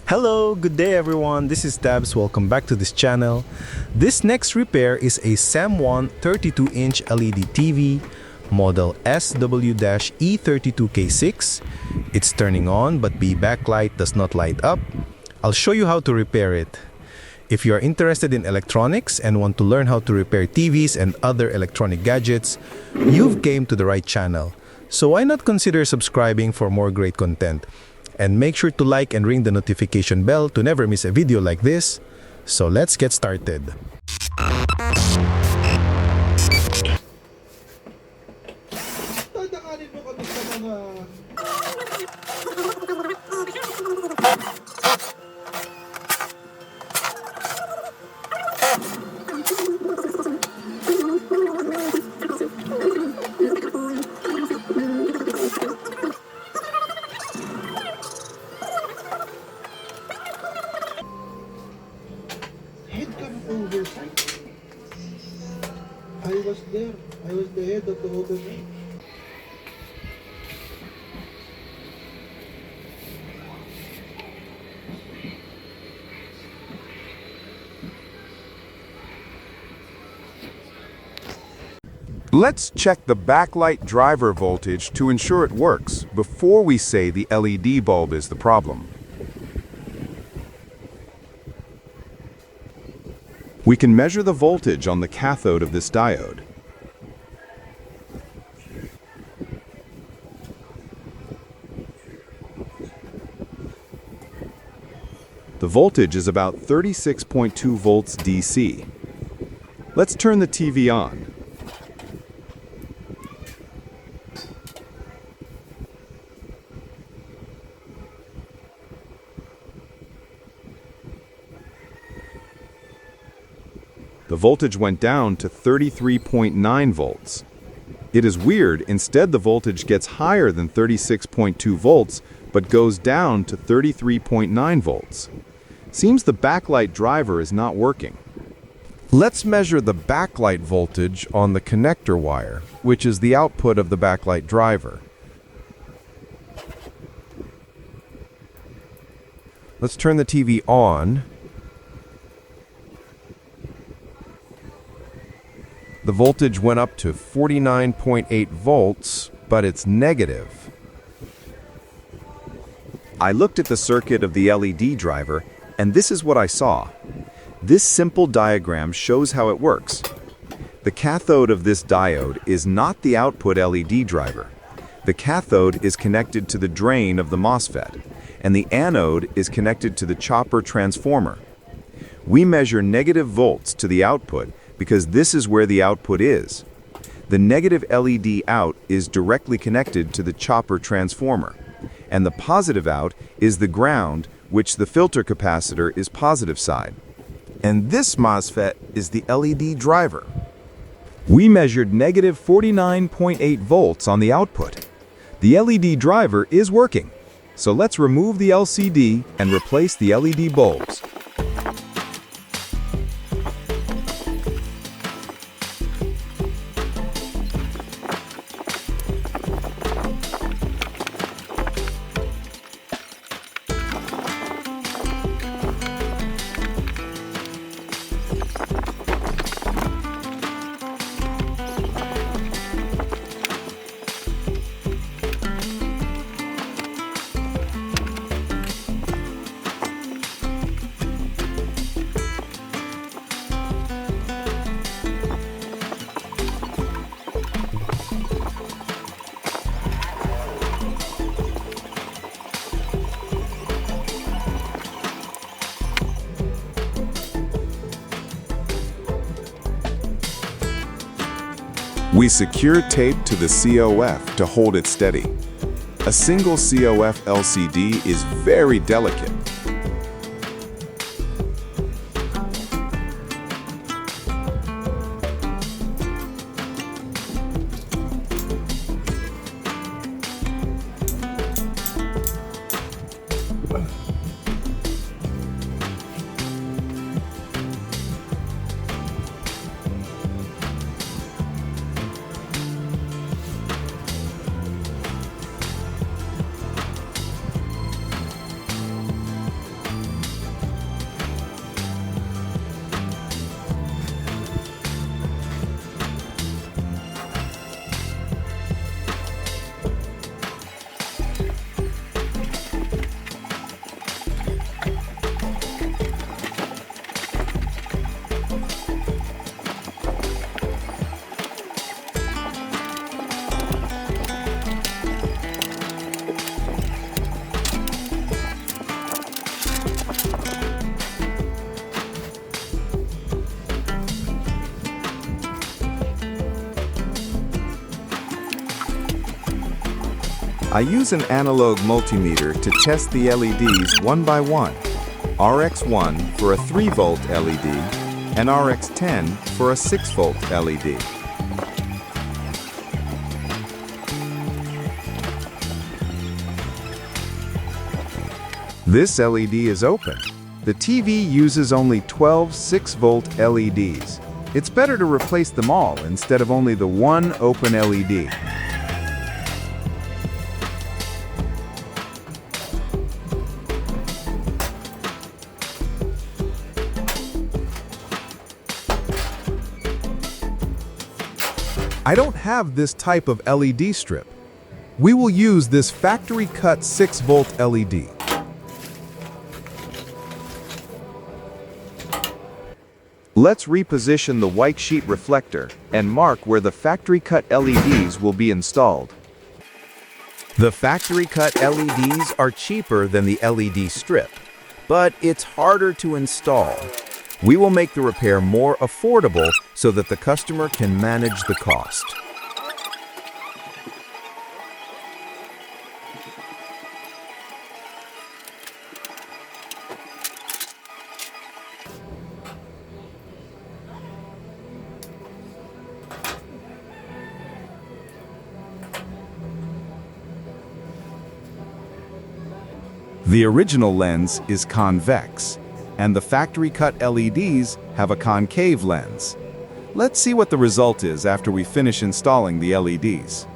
Hello, good day everyone. This is Dabs. Welcome back to this channel. This next repair is a SAM1 32-inch LED TV model SW-E32K6. It's turning on but the backlight does not light up. I'll show you how to repair it. If you are interested in electronics and want to learn how to repair TVs and other electronic gadgets, you've came to the right channel. So why not consider subscribing for more great content? And make sure to like and ring the notification bell to never miss a video like this. So let's get started. Dadaanin mo kami sa mga... Head ka ng oversight. I was there. I was the head of the oversight. Let's check the backlight driver voltage to ensure it works before we say the LED bulb is the problem. We can measure the voltage on the cathode of this diode. The voltage is about 36.2 volts DC. Let's turn the TV on. The voltage went down to 33.9 volts. It is weird, instead the voltage gets higher than 36.2 volts, but goes down to 33.9 volts. Seems the backlight driver is not working. Let's measure the backlight voltage on the connector wire, which is the output of the backlight driver. Let's turn the TV on. The voltage went up to 49.8 volts, but it's negative. I looked at the circuit of the LED driver, and this is what I saw. This simple diagram shows how it works. The cathode of this diode is not the output LED driver. The cathode is connected to the drain of the MOSFET, and the anode is connected to the chopper transformer. We measure negative volts to the output because this is where the output is. The negative LED out is directly connected to the chopper transformer, and the positive out is the ground, which the filter capacitor is positive side. And this MOSFET is the LED driver. We measured negative 49.8 volts on the output. The LED driver is working, so let's remove the LCD and replace the LED bulbs. We secure tape to the COF to hold it steady. A single COF LCD is very delicate. I use an analog multimeter to test the LEDs one by one. RX1 for a 3-volt LED and RX10 for a 6-volt LED. This LED is open. The TV uses only 12 6-volt LEDs. It's better to replace them all instead of only the one open LED. I don't have this type of LED strip. We will use this factory-cut 6-volt LED. Let's reposition the white sheet reflector and mark where the factory-cut LEDs will be installed. The factory-cut LEDs are cheaper than the LED strip, but it's harder to install. We will make the repair more affordable so that the customer can manage the cost. The original lens is convex, and the factory-cut LEDs have a concave lens. Let's see what the result is after we finish installing the LEDs.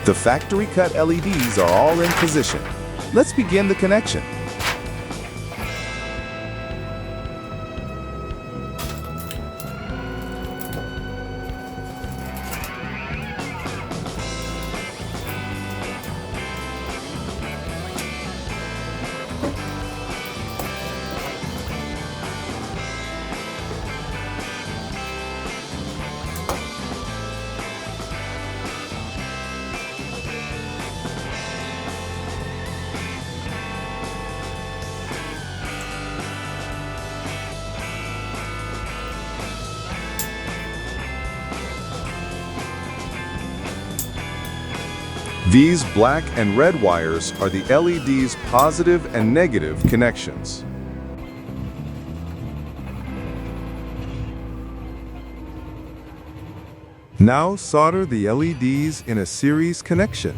The factory-cut LEDs are all in position. Let's begin the connection. These black and red wires are the LED's positive and negative connections. Now solder the LEDs in a series connection.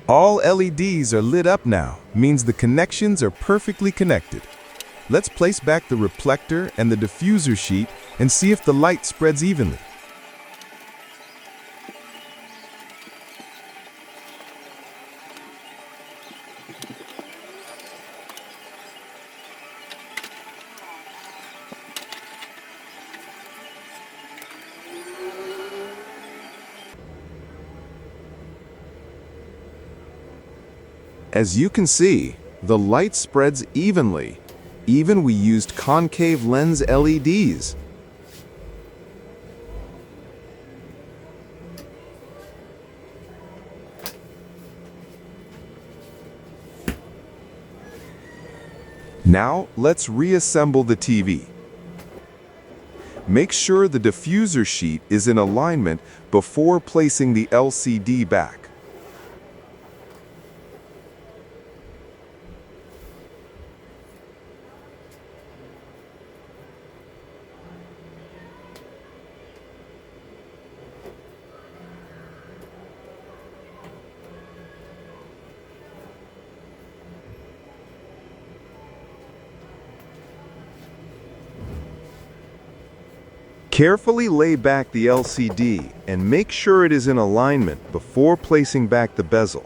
All LEDs are lit up now, means the connections are perfectly connected. Let's place back the reflector and the diffuser sheet and see if the light spreads evenly. As you can see, the light spreads evenly. Even we used concave lens LEDs. Now, let's reassemble the TV. Make sure the diffuser sheet is in alignment before placing the LCD back. Carefully lay back the LCD and make sure it is in alignment before placing back the bezel.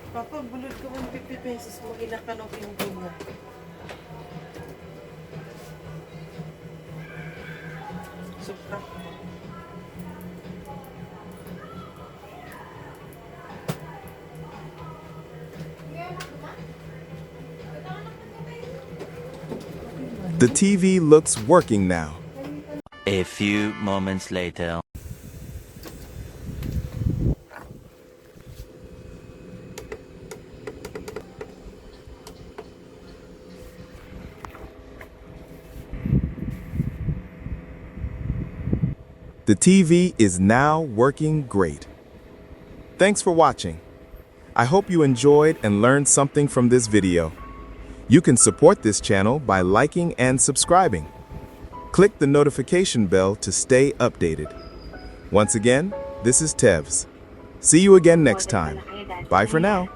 Papa, bulod ko 150 pesos. Mag-inakanok yung bunga. Supra. The TV looks working now. A few moments later. The TV is now working great. Thanks for watching. I hope you enjoyed and learned something from this video. You can support this channel by liking and subscribing. Click the notification bell to stay updated. Once again, this is Tevz. See you again next time. Bye for now.